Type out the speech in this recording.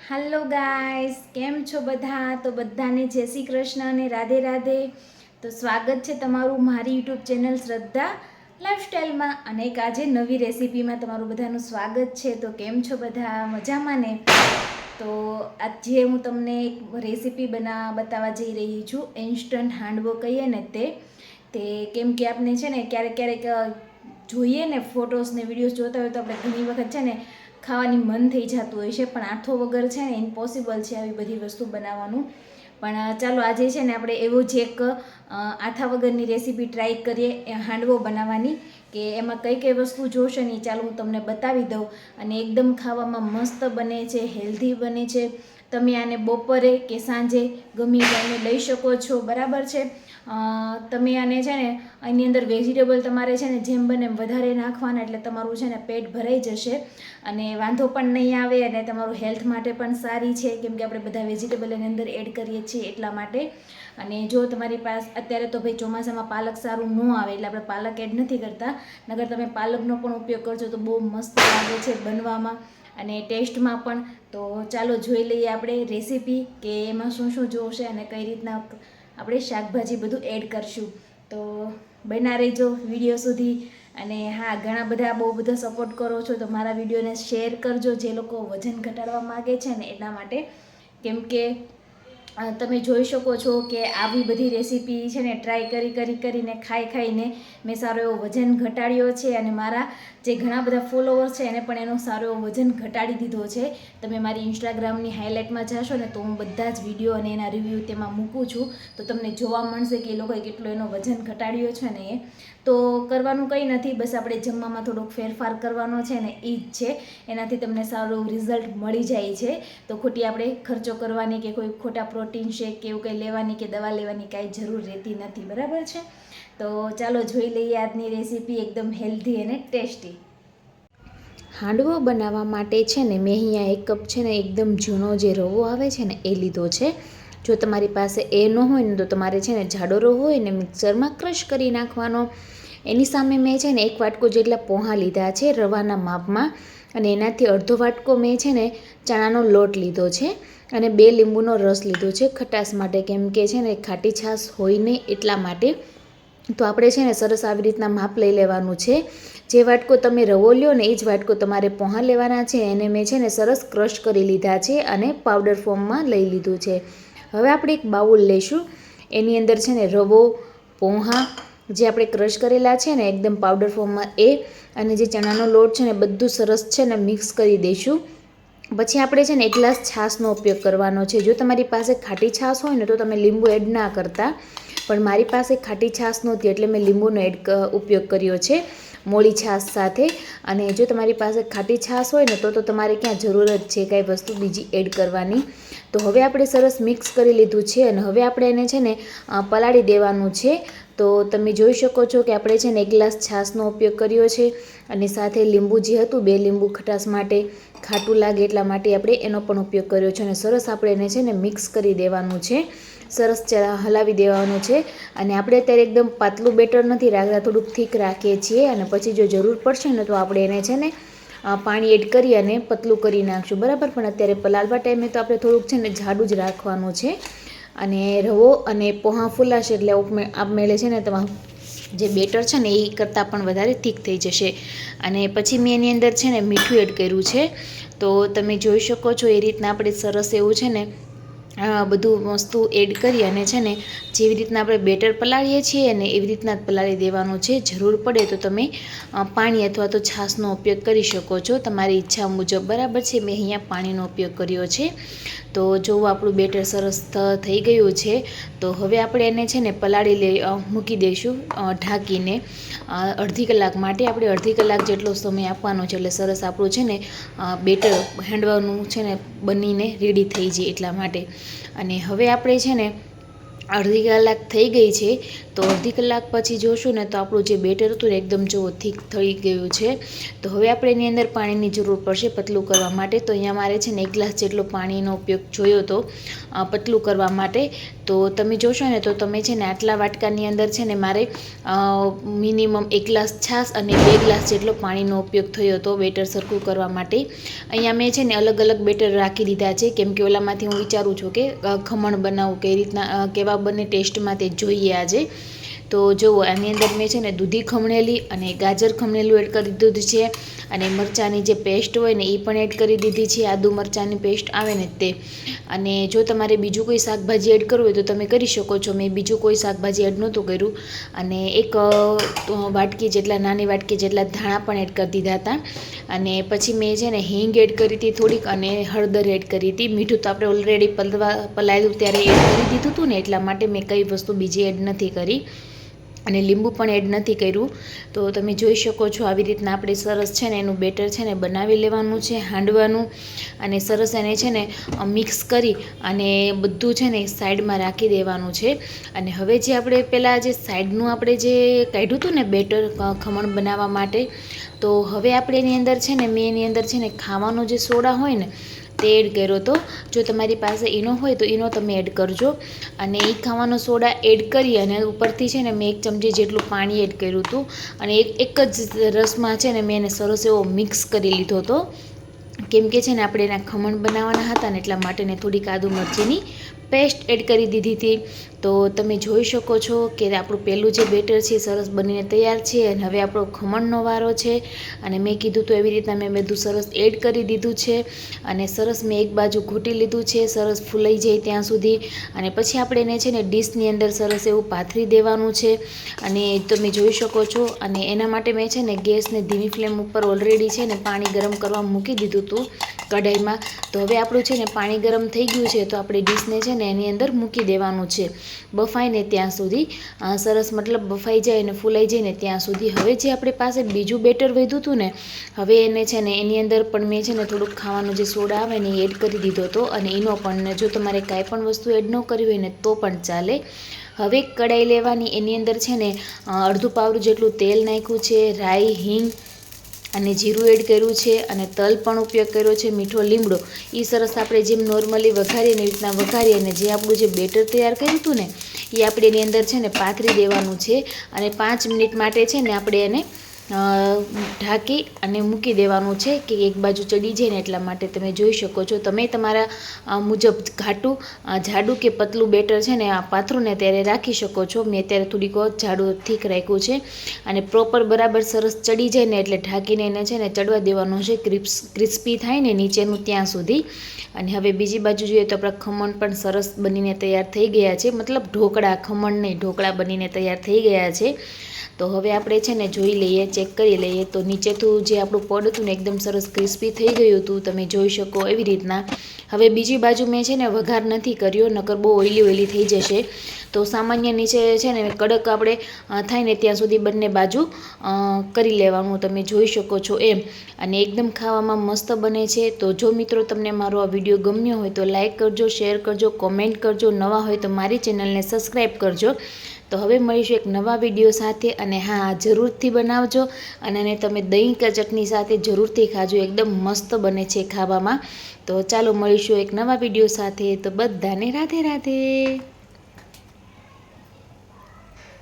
Hello guys, केम छो बधा? तो बधाने जय श्री कृष्ण અને રાધે રાધે। તો સ્વાગત છે તમારું મારી યુટ્યુબ ચેનલ શ્રદ્ધા લાઈફસ્ટાઈલમાં અને એક આજે નવી રેસીપીમાં તમારું બધાનું સ્વાગત છે। તો કેમ છો બધા? મજામાં ને? તો આજે હું તમને એક રેસીપી બતાવવા જઈ રહી છું। ઇન્સ્ટન્ટ હાંડવો કહીએ ને તે કેમ કે આપણે છે ને ક્યારેક જોઈએ ને ફોટોસ ને વિડીયોઝ જોતા હોય તો આપણે ઘણી વખત છે ને ખાવાની મન થઈ જતું હોય છે, પણ આથો વગર છે ને ઇમ્પોસિબલ છે આવી બધી વસ્તુ બનાવવાનું। પણ ચાલો આજે છે ને આપણે એવો જ એક આથા વગરની રેસીપી ટ્રાય કરીએ હાંડવો બનાવવાની, કે એમાં કઈ કઈ વસ્તુ જોશે ને ચાલો હું તમને બતાવી દઉં। અને એકદમ ખાવામાં મસ્ત બને છે, હેલ્ધી બને છે। તમે આને બપોરે કે સાંજે ગમે ટાઈમે લઈ શકો છો, બરાબર છે। તમે આને છે ને એની અંદર વેજીટેબલ તમારે છે ને જેમ બને એમ વધારે નાખવાના, એટલે તમારું છે ને પેટ ભરાઈ જશે અને વાંધો પણ નહીં આવે અને તમારું હેલ્થ માટે પણ સારી છે, કેમ કે આપણે બધા વેજીટેબલ એની અંદર એડ કરીએ છીએ એટલા માટે। અને જો તમારી પાસે અત્યારે તો ભાઈ ચોમાસામાં પાલક સારું ન આવે એટલે આપણે પાલક એડ નથી કરતા, નગર તમે પાલકનો પણ ઉપયોગ કરજો તો બહુ મસ્ત લાગે છે બનવામાં અને ટેસ્ટમાં પણ। તો ચાલો જોઈ લઈએ આપણે રેસીપી કે એમાં શું શું જોશે અને કઈ રીતના આપણે શાકભાજી બધું એડ કરશું। તો બના રહેજો વિડીયો સુધી। અને હા, ઘણા બધા બહુ બધા સપોર્ટ કરો છો તો મારા વિડીયોને શેર કરજો, જે લોકો વજન ઘટાડવા માગે છે ને એના માટે, કેમ કે તમે જોઈ શકો છો કે આવી બધી રેસીપી છે ને ટ્રાય કરીને ખાઈને મેં સારો એવો વજન ઘટાડ્યો છે અને મારા જે ઘણા બધા ફોલોવર્સ છે એને પણ એનો સારો એવો વજન ઘટાડી દીધો છે। તમે મારી ઇન્સ્ટાગ્રામની હાઇલાઇટમાં જશો ને તો હું બધા જ વિડીયો અને એના રિવ્યૂ તેમાં મૂકું છું, તો તમને જોવા મળશે કે એ લોકોએ કેટલો એનો વજન ઘટાડ્યો છે ને એ। તો કરવાનું કંઈ નથી, બસ આપણે જમવામાં થોડોક ફેરફાર કરવાનો છે ને એ જ છે, એનાથી તમને સારું રિઝલ્ટ મળી જાય છે। તો ખોટી આપણે ખર્ચો કરવાની કે કોઈ ખોટા પ્રોટીન શેક કે એવું કંઈ લેવાની કે દવા લેવાની કાંઈ જરૂર રહેતી નથી, બરાબર છે। તો ચાલો જોઈ લઈએ આજની રેસીપી એકદમ હેલ્ધી અને ટેસ્ટી। હાંડવો બનાવવા માટે છે ને મેં અહીંયા 1 કપ છે ને એકદમ જૂનો જે રવો આવે છે ને એ લીધો છે। જો તમારી પાસે એ ન હોય ને તો તમારે છે ને જાડો રવો હોય ને મિક્સરમાં ક્રશ કરી નાખવાનો। એની સામે મેં છે ને 1 વાટકો જેટલા પોહા લીધા છે રવાના માપમાં, અને એનાથી અડધો વાટકો મેં છે ને ચણાનો લોટ લીધો છે અને 2 લીંબુનો રસ લીધો છે ખટાશ માટે, કેમ કે છે ને ખાટી છાશ હોય નહીં એટલા માટે। તો આપણે છે ને સરસ આવી રીતના માપ લઈ લેવાનું છે। જે વાટકો તમે રવો લ્યો ને એ જ વાટકો તમારે પોહા લેવાના છે, એને મેં છે ને સરસ ક્રશ કરી લીધા છે અને પાવડર ફોર્મમાં લઈ લીધું છે। હવે આપણે એક બાઉલ લઈશું, એની અંદર છે ને રવો, પોહા જે આપણે ક્રશ કરેલા છે ને એકદમ પાવડર ફોર્મમાં એ, અને જે ચણાનો લોટ છે ને બધું સરસ છે ને મિક્સ કરી દઈશું। પછી આપણે છે ને 1 ગ્લાસ છાશનો ઉપયોગ કરવાનો છે। જો તમારી પાસે ખાટી છાશ હોય ને તો તમે લીંબુ એડ ના કરતા, પણ મારી પાસે ખાટી છાશ નહોતી એટલે મેં લીંબુનો ઉપયોગ કર્યો છે મોળી છાશ સાથે। અને જો તમારી પાસે ખાટી છાશ હોય ને તો તમારે ક્યાં જરૂર જ છે કાંઈ વસ્તુ બીજી એડ કરવાની। તો હવે આપણે સરસ મિક્સ કરી લીધું છે અને હવે આપણે એને છે ને પલાળી દેવાનું છે। તો તમે જોઈ શકો છો કે આપણે છે ને 1 ગ્લાસ છાશનો ઉપયોગ કર્યો છે અને સાથે લીંબુ જે હતું 2 લીંબુ ખટાશ માટે, ખાટું લાગે એટલા માટે આપણે એનો પણ ઉપયોગ કર્યો છે અને સરસ આપણે એને છે ને મિક્સ કરી દેવાનું છે, સરસ હલાવી દેવાનું છે। અને આપણે અત્યારે એકદમ પાતળું બેટર નથી રાખતા, થોડુંક થીક રાખીએ છીએ અને પછી જો જરૂર પડશે ને તો આપણે એને છે ને પાણી એડ કરી અને પતલું કરી નાખશું, બરાબર। પણ અત્યારે પલાળવા ટાઈમે તો આપણે થોડુંક છે ને જાડું જ રાખવાનું છે। અને રવો અને પોહા ફૂલાશે એટલે આપમેળે છે ને તમારું જે બેટર છે ને એ કરતાં પણ વધારે થીક થઈ જશે। અને પછી મેં એની અંદર છે ને મીઠું એડ કર્યું છે, તો તમે જોઈ શકો છો એ રીતના આપણે સરસ એવું છે ને બધું વસ્તુ એડ કરી અને છે ને જેવી રીતના આપણે બેટર પલાળીએ છીએ ને એવી રીતના જ પલાળી દેવાનું છે। જરૂર પડે તો તમે પાણી અથવા તો છાશનો ઉપયોગ કરી શકો છો તમારી ઈચ્છા મુજબ, બરાબર છે। મેં અહીંયા પાણીનો ઉપયોગ કર્યો છે। તો જો આપણું બેટર સરસ થઈ ગયું છે, તો હવે આપણે એને છે ને મૂકી દઈશું ઢાંકીને અડધી કલાક માટે। આપણે અડધી કલાક જેટલો સમય આપવાનો છે એટલે સરસ આપણું છે ને બેટર હાંડવાનું છે ને બનીને રેડી થઈ જાય એટલા માટે। અને હવે આપણે છે ને અડધી કલાક થઈ ગઈ છે, તો અડધી કલાક પછી જોશું ને તો આપણું જે બેટર હતું ને એકદમ જો થીક થઈ ગયું છે. તો હવે આપણે એની અંદર પાણીની જરૂર પડશે પતલું કરવા માટે. તો અહીંયા મારે છે ને 1 ગ્લાસ જેટલો પાણીનો ઉપયોગ જોયો હતો પતલું કરવા માટે. તો તમે જોશો ને તો તમે છે ને આટલા વાટકાની અંદર છે ને મારે મિનિમમ 1 ગ્લાસ છાશ અને 2 ગ્લાસ જેટલો પાણીનો ઉપયોગ થયો હતો બેટર સરખું કરવા માટે. અહીંયા મેં છે ને અલગ અલગ બેટર રાખી દીધા છે, કેમ કે ઓલામાંથી હું વિચારું છું કે ખમણ બનાવું કઈ રીતના કેવા બને ટેસ્ટમાં તે જોઈએ આજે. તો જુઓ આની અંદર મેં છે ને દૂધી ખમણેલી અને ગાજર ખમણેલું એડ કરી દીધું છે, અને મરચાંની જે પેસ્ટ હોય ને એ પણ એડ કરી દીધી છે, આદુ મરચાંની પેસ્ટ આવે ને તે. અને જો તમારે બીજું કોઈ શાકભાજી એડ કરવું હોય તો તમે કરી શકો છો. મેં બીજું કોઈ શાકભાજી એડ નહોતું કર્યું. અને એક વાટકી જેટલા નાની વાટકી જેટલા ધાણા પણ એડ કરી દીધા હતા. અને પછી મેં છે ને હિંગ એડ કરી હતી થોડીક, અને હળદર એડ કરી હતી. મીઠું તો આપણે ઓલરેડી પલાળ્યું ત્યારે એડ કરી દીધું હતું ને, એટલા માટે મેં કઈ વસ્તુ બીજી એડ નથી કરી. અને લીંબુ પણ એડ નથી કર્યું. તો તમે જોઈ શકો છો આવી રીતના આપણે સરસ છે ને એનું બેટર છે ને બનાવી લેવાનું છે, હાંડવાનું. અને સરસ એને છે ને મિક્સ કરી અને બધું છે ને સાઈડમાં રાખી દેવાનું છે. અને હવે જે આપણે પહેલાં જે સાઈડનું આપણે જે કાઢ્યું હતું ને બેટર ખમણ બનાવવા માટે, તો હવે આપણે એની અંદર છે ને મેં એની અંદર છે ને ખાવાનો જે સોડા હોય ને તે એડ કર્યો હતો. જો તમારી પાસે ઈનો હોય તો ઈનો તમે એડ કરજો. અને એ ખાવાનો સોડા એડ કરી અને ઉપરથી છે ને મેં 1 ચમચી જેટલું પાણી એડ કર્યું હતું. અને એક જ રસમાં છે ને મેં એને સરસ એવો મિક્સ કરી લીધો હતો, કેમ કે છે ને આપણે એના ખમણ બનાવવાના હતા ને એટલા માટે. ને થોડીક આદુ મરચીની પેસ્ટ એડ કરી દીધી હતી. તો તમે જોઈ શકો છો કે આપણું પહેલું જે બેટર છે સરસ બનીને તૈયાર છે. અને હવે આપણો ખમણનો વારો છે. અને મેં કીધું તો એવી રીતના મેં બધું સરસ એડ કરી દીધું છે. અને સરસ મેં એક બાજુ ઘૂંટી લીધું છે સરસ ફૂલાઈ જાય ત્યાં સુધી. અને પછી આપણે એને છે ને ડીશની અંદર સરસ એવું પાથરી દેવાનું છે. અને તમે જોઈ શકો છો. અને એના માટે મેં છે ને ગેસને ધીમી ફ્લેમ ઉપર ઓલરેડી છે ને પાણી ગરમ કરવા મૂકી દીધું હતું કઢાઈમાં. તો હવે આપણું છે ને પાણી ગરમ થઈ ગયું છે, તો આપણે ડીશને છે ને એની અંદર મૂકી દેવાનું છે બફાય ને ત્યાં સુધી. સરસ મતલબ બફાઈ જાય અને ફૂલાઈ જાય ને ત્યાં સુધી. હવે જે આપણી પાસે બીજું બેટર વધ્યું હતું ને, હવે એને છે ને એની અંદર પણ મેં છે ને થોડુંક ખાવાનું જે સોડા આવે ને એ એડ કરી દીધો હતો. અને એનો પણ જો તમારે કાંઈ પણ વસ્તુ એડ ન કરવી હોય ને તો પણ ચાલે. હવે કઢાઈ લેવાની, એની અંદર છે ને અડધું પાવડું જેટલું તેલ નાખ્યું છે, રાઈ, હિંગ અને જીરું એડ કર્યું છે, અને તલ પણ ઉપયોગ કર્યો છે, મીઠો લીમડો. એ સરસ આપણે જેમ નોર્મલી વઘારીએ ને એવી રીતના વઘારી અને જે આપણું જે બેટર તૈયાર કર્યું હતું ને એ આપણે એની અંદર છે ને પાથરી દેવાનું છે. અને 5 મિનિટ માટે છે ને આપણે એને ઢાંકી અને મૂકી દેવાનું છે કે એક બાજુ ચડી જાય ને એટલા માટે. તમે જોઈ શકો છો, તમે તમારા મુજબ ઘાટું જાડું કે પતલું બેટર છે ને આ પાથરું ને ત્યારે રાખી શકો છો. મેં અત્યારે થોડીક જાડું થીક રાખ્યું છે. અને પ્રોપર બરાબર સરસ ચડી જાય ને એટલે ઢાંકીને એને છે ને ચડવા દેવાનું છે, ક્રિસ્પી થાય ને નીચેનું ત્યાં સુધી. અને હવે બીજી બાજુ જોઈએ તો આપણા ખમણ પણ સરસ બનીને તૈયાર થઈ ગયા છે. મતલબ ઢોકળા, ખમણ નહીં, ઢોકળા બનીને તૈયાર થઈ ગયા છે. તો હવે આપણે છે ને જોઈ લઈએ, ચેક કરી લઈએ. તો નીચેથી જે આપણું પડ હતું ને એકદમ સરસ ક્રિસ્પી થઈ ગયું હતું, તમે જોઈ શકો એવી રીતના. હવે બીજી બાજુ મેં છે ને વઘાર નથી કર્યો, નકર બહુ ઓઈલી થઈ જશે. તો સામાન્ય નીચે છે ને કડક આપણે થાય ને ત્યાં સુધી બંને બાજુ કરી લેવાનું, તમે જોઈ શકો છો એમ. અને એકદમ ખાવામાં મસ્ત બને છે. તો જો મિત્રો તમને મારો આ વિડીયો ગમ્યો હોય તો લાઈક કરજો, શેર કરજો, કોમેન્ટ કરજો. નવા હોય તો મારી ચેનલને સબસ્ક્રાઈબ કરજો. તો હવે મળીશું એક નવા વિડીયો સાથે. અને હા, જરૂરથી બનાવજો અને એને તમે દહીં કે ચટણી સાથે જરૂરથી ખાજો, એકદમ મસ્ત બને છે ખાવામાં. તો ચાલો મળીશું એક નવા વિડીયો સાથે. તો બધાને રાધે રાધે.